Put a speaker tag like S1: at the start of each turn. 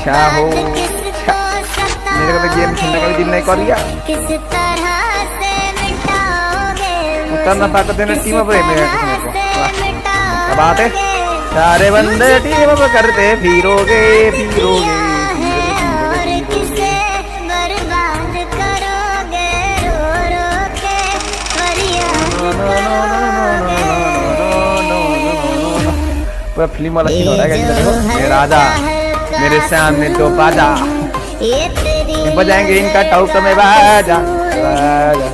S1: अच्छा हो। अच्छा। मेरे को तो गेम खेलने का भी दिल नहीं कर लिया। उतरना ताकत देना टीम अप मेरे को। क्या बात है, सारे बंदे टीम अप करते फिरोगे फिरोगे फिरोगे। पूरा फिल्म वाला सीन हो रहा है। देखो मेरे राजा मेरे सामने तो बाजा बजाएंगे इनका टॉक में बाजा बाजा।